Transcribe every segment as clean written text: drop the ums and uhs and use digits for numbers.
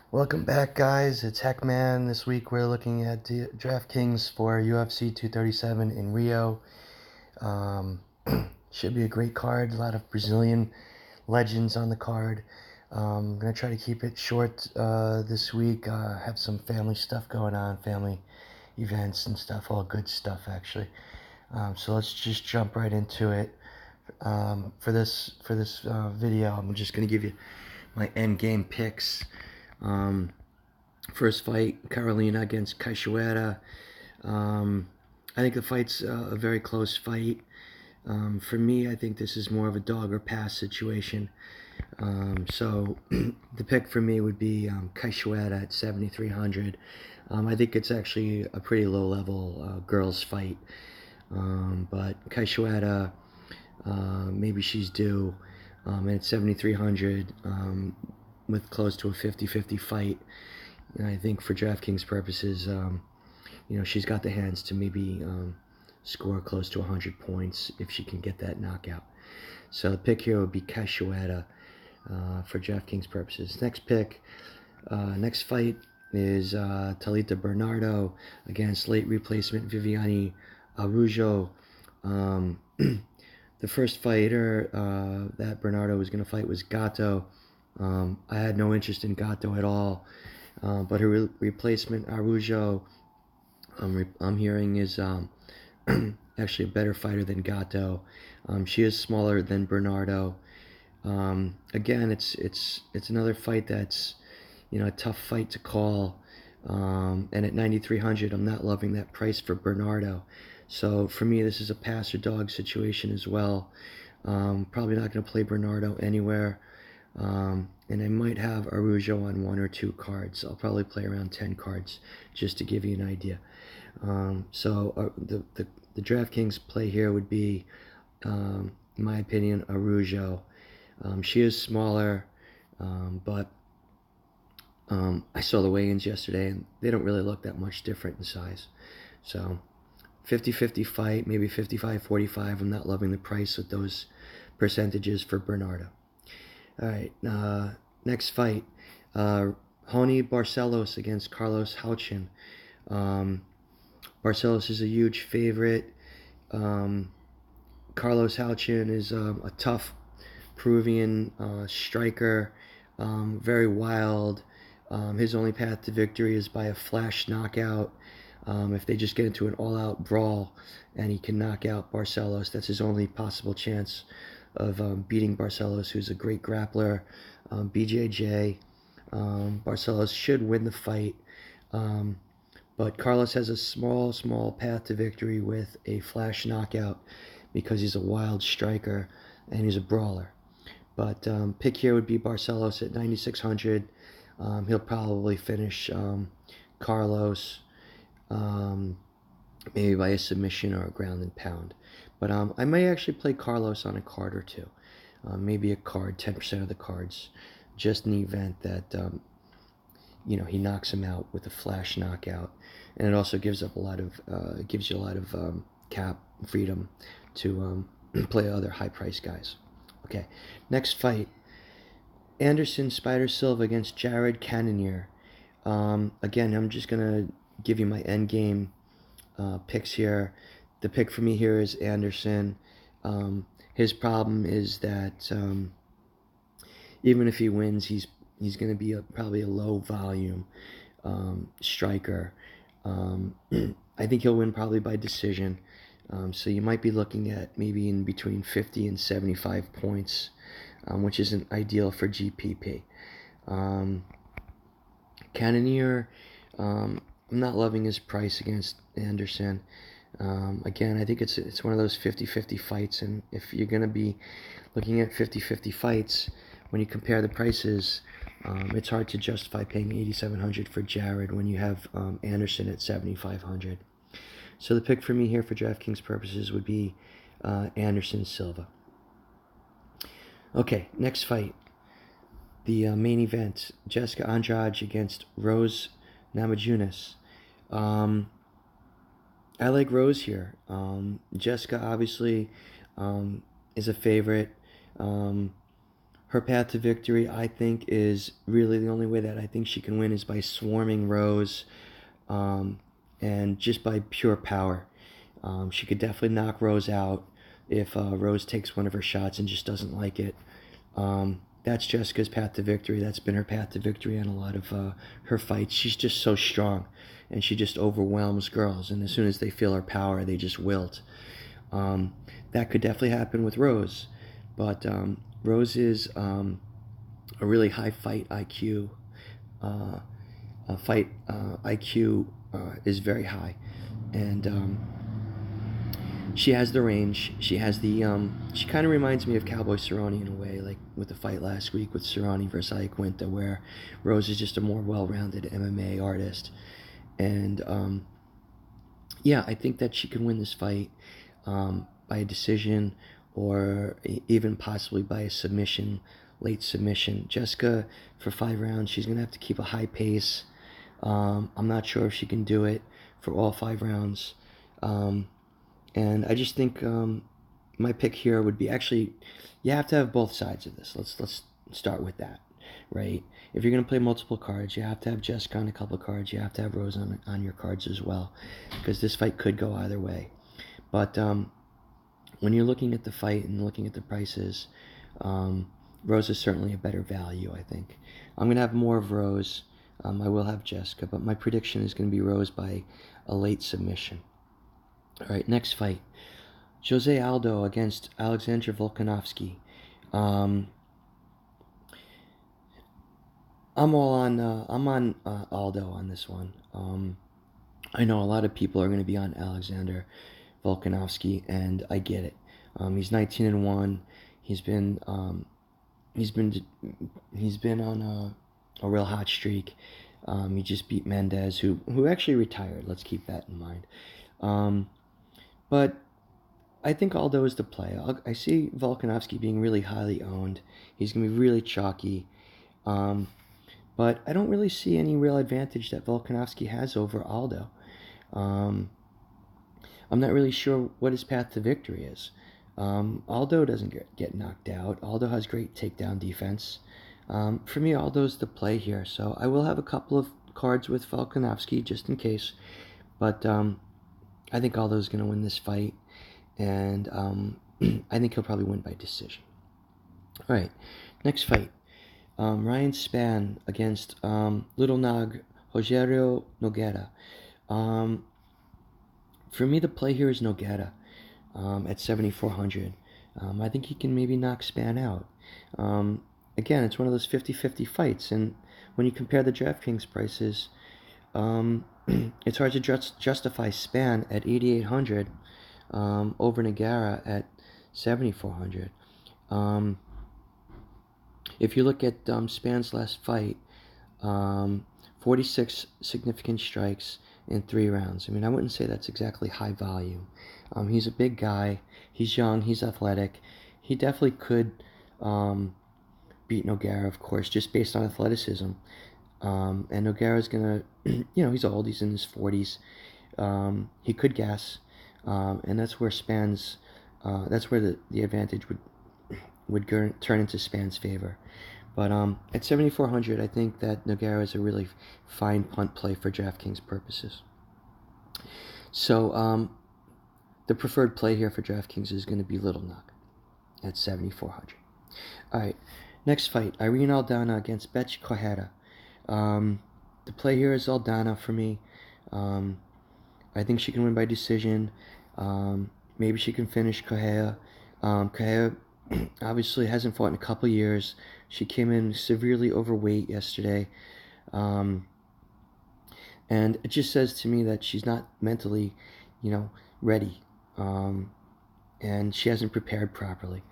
Welcome back, guys. It's Heckman. This week we're looking at DraftKings for UFC 237 in Rio. Um, should be a great card. A lot of Brazilian legends on the card. I'm going to try to keep it short this week. Have some family stuff going on, family events and stuff, all good stuff, actually. So let's just jump right into it. For this video, I'm just going to give you my end game picks. First fight, Carolina against Cachoeira. I think the fight's a very close fight. For me, I think this is more of a dog or pass situation. So the pick for me would be Cachoeira at 7,300. I think it's actually a pretty low-level girls fight. But Cachoeira, maybe she's due. And at 7,300, with close to a 50-50 fight. And I think for DraftKings purposes, she's got the hands to maybe score close to 100 points if she can get that knockout. So the pick here would be Cachoeira for DraftKings purposes. Next fight is Talita Bernardo against late replacement Viviane Araujo. The first fighter that Bernardo was going to fight was Gato. I had no interest in Gato at all, but her replacement Araujo, I'm hearing is actually a better fighter than Gato. She is smaller than Bernardo. Again, it's another fight that's a tough fight to call. And at 9,300, I'm not loving that price for Bernardo. So for me, this is a pass or dog situation as well. Probably not going to play Bernardo anywhere. And I might have Araujo on one or two cards. I'll probably play around 10 cards just to give you an idea. The DraftKings play here would be, in my opinion, Araujo. She is smaller, but I saw the weigh-ins yesterday, and they don't really look that much different in size. So 50-50 fight, maybe 55-45. I'm not loving the price with those percentages for Bernardo. All right, next fight, Honi Barcelos against Carlos Houchin. Barcelos is a huge favorite. Carlos Houchin is a tough Peruvian striker, very wild. His only path to victory is by a flash knockout. If they just get into an all-out brawl and he can knock out Barcelos, that's his only possible chance of beating Barcelos, who's a great grappler. BJJ. Barcelos should win the fight. But Carlos has a small path to victory with a flash knockout because he's a wild striker and he's a brawler. But pick here would be Barcelos at 9,600. He'll probably finish Carlos maybe by a submission or a ground and pound. But I may actually play Carlos on a card or two. Maybe a card, 10% of the cards, just in the event that he knocks him out with a flash knockout. And it also gives you a lot of cap freedom to play other high-priced guys. Okay, next fight, Anderson Spider Silva against Jared Cannonier. Again, I'm just going to give you my end game picks here. The pick for me here is Anderson. His problem is that even if he wins, he's going to be probably a low volume striker. I think he'll win probably by decision. So you might be looking at maybe in between 50 and 75 points, which isn't ideal for GPP. Cannonier, I'm not loving his price against Anderson. Again, I think it's one of those 50-50 fights, and if you're going to be looking at 50-50 fights, when you compare the prices, it's hard to justify paying $8,700 for Jared when you have Anderson at $7,500. So the pick for me here for DraftKings purposes would be Anderson Silva. Okay, next fight. The main event, Jessica Andrade against Rose Namajunas. I like Rose here. Jessica obviously is a favorite. Her path to victory, I think, is really the only way that I think she can win is by swarming Rose, um, and just by pure power. She could definitely knock Rose out if Rose takes one of her shots and just doesn't like it. That's Jessica's path to victory. That's been her path to victory in a lot of her fights. She's just so strong, and she just overwhelms girls. And as soon as they feel her power, they just wilt. That could definitely happen with Rose, but Rose is a really high fight IQ. Fight IQ is very high, and she has the range. She has the. She kind of reminds me of Cowboy Cerrone in a way, like with the fight last week with Cerrone versus Iaquinta, where Rose is just a more well-rounded MMA artist, and yeah, I think that she can win this fight by a decision or even possibly by a submission, late submission. Jessica, for 5 rounds, she's gonna have to keep a high pace. I'm not sure if she can do it for all 5 rounds. And I just think my pick here would be actually, you have to have both sides of this. Let's start with that, right? If you're going to play multiple cards, you have to have Jessica on a couple of cards. You have to have Rose on your cards as well, because this fight could go either way. But when you're looking at the fight and looking at the prices, Rose is certainly a better value, I think. I'm going to have more of Rose. I will have Jessica, but my prediction is going to be Rose by a late submission. All right, next fight. Jose Aldo against Alexander Volkanovski. I'm on Aldo on this one. I know a lot of people are going to be on Alexander Volkanovski, and I get it. He's 19-1. He's been on a real hot streak. He just beat Mendez, who actually retired. Let's keep that in mind. But I think Aldo is the play. I see Volkanovski being really highly owned. He's going to be really chalky. But I don't really see any real advantage that Volkanovski has over Aldo. I'm not really sure what his path to victory is. Aldo doesn't get knocked out. Aldo has great takedown defense. For me, Aldo's the play here. So I will have a couple of cards with Volkanovski just in case. But I think Aldo's going to win this fight, and I think he'll probably win by decision. All right, next fight. Ryan Spann against Little Nog Rogerio Nogueira. For me, the play here is Nogueira at 7,400. I think he can maybe knock Spann out. Again, it's one of those 50-50 fights, and when you compare the DraftKings prices, it's hard to justify Spann at 8,800 over Nogueira at 7,400. If you look at Spann's last fight, 46 significant strikes in 3 rounds. I mean, I wouldn't say that's exactly high volume. He's a big guy. He's young. He's athletic. He definitely could beat Nogueira, of course, just based on athleticism. And Nogueira's gonna, he's old. He's in his 40s. He could gas, and that's where Spann's, that's where the advantage would turn into Spann's favor. But at 7,400, I think that Nogueira is a really fine punt play for DraftKings purposes. So the preferred play here for DraftKings is going to be Little Nog at 7,400. All right, next fight, Irene Aldana against Bethe Correia. The play here is Aldana for me. I think she can win by decision. Maybe she can finish Correia. Correia obviously hasn't fought in a couple years. She came in severely overweight yesterday. And it just says to me that she's not mentally, ready. And she hasn't prepared properly.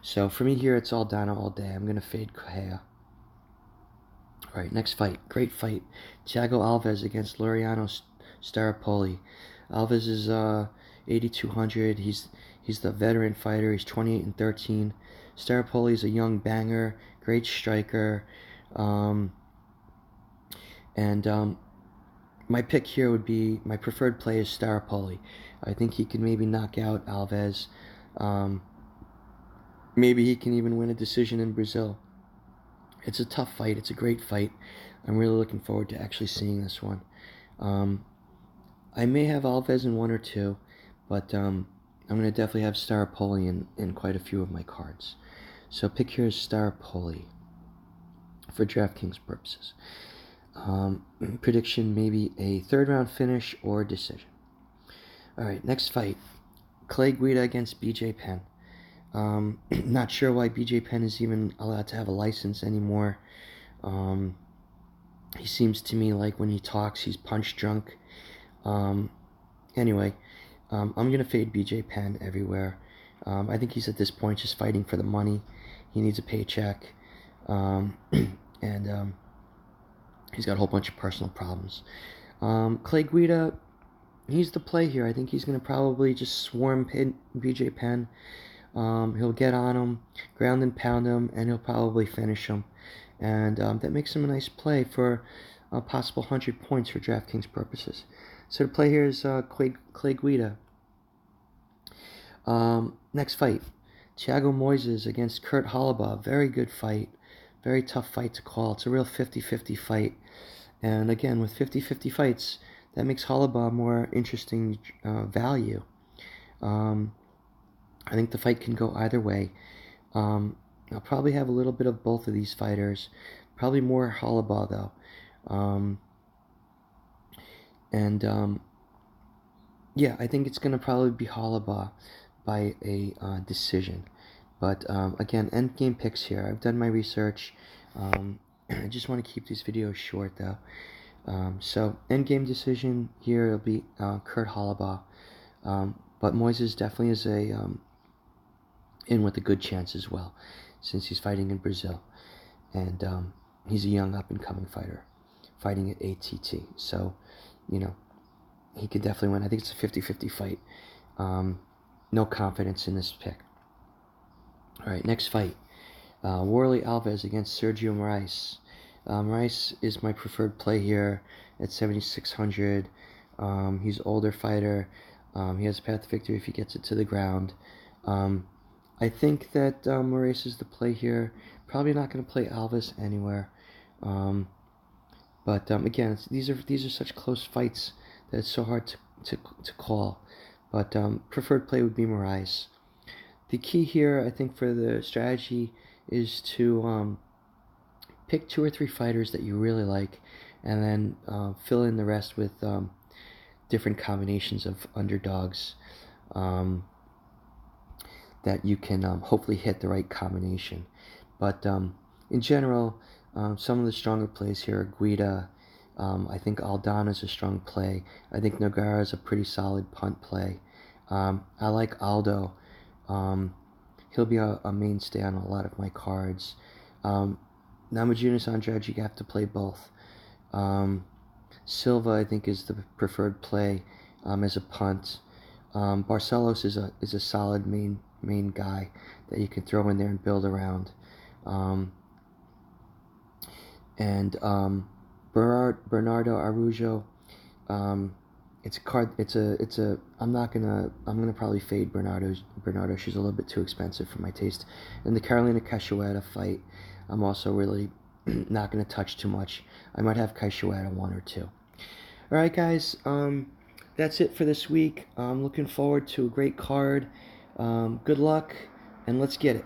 So for me here, it's Aldana all day. I'm going to fade Correia. All right, next fight. Great fight. Thiago Alves against Laureano Staropoli. Alves is 8,200. He's the veteran fighter. He's 28-13. Staropoli is a young banger, great striker. My pick here would be, my preferred play is Staropoli. I think he can maybe knock out Alves. Maybe he can even win a decision in Brazil. It's a tough fight. It's a great fight. I'm really looking forward to actually seeing this one. Um, I may have Alves in one or two, but I'm going to definitely have Staropoli in quite a few of my cards. So pick here is Staropoli for DraftKings purposes. Prediction, maybe a third round finish or decision. All right, next fight. Clay Guida against BJ Penn. Not sure why BJ Penn is even allowed to have a license anymore. He seems to me like when he talks, he's punch drunk. Anyway, I'm going to fade BJ Penn everywhere. I think he's at this point just fighting for the money. He needs a paycheck. And he's got a whole bunch of personal problems. Clay Guida, he's the play here. I think he's going to probably just swarm BJ Penn. He'll get on him, ground and pound him, and he'll probably finish him. And that makes him a nice play for a possible 100 points for DraftKings purposes. So the play here is Clay Guida. Next fight, Thiago Moises against Kurt Holobaugh. Very good fight. Very tough fight to call. It's a real 50-50 fight. And again, with 50-50 fights, that makes Holobaugh more interesting value. I think the fight can go either way. I'll probably have a little bit of both of these fighters. Probably more Holobaugh, though. Yeah, I think it's going to probably be Holobaugh by a decision. But again, endgame picks here. I've done my research. I just want to keep these videos short, though. So endgame decision here will be Kurt Holobaugh. But Moises definitely is in with a good chance as well, since he's fighting in Brazil. And he's a young up-and-coming fighter, fighting at ATT. So, he could definitely win. I think it's a 50-50 fight. No confidence in this pick. All right, next fight. Warley Alves against Sergio Moraes. Moraes is my preferred play here at 7,600. He's an older fighter. He has a path to victory if he gets it to the ground. I think that Moraes is the play here. Probably not going to play Alves anywhere. But again, these are such close fights that it's so hard to call. But preferred play would be Moraes. The key here, I think, for the strategy is to pick 2 or 3 fighters that you really like, and then fill in the rest with different combinations of underdogs that you can hopefully hit the right combination. But in general, some of the stronger plays here are Guida. I think Aldana is a strong play. I think Nogara is a pretty solid punt play. I like Aldo. He'll be a mainstay on a lot of my cards. Namajunas, Andrade, you have to play both. Silva, I think, is the preferred play as a punt. Barcelos is a solid main guy that you can throw in there and build around. Bernardo Araujo, it's a card. I'm gonna probably fade Bernardo. She's a little bit too expensive for my taste. And the Carolina Cachoeira fight, I'm also really not gonna touch too much. I might have Cachoeira 1 or 2. All right, guys. That's it for this week. I'm looking forward to a great card. Good luck, and let's get it.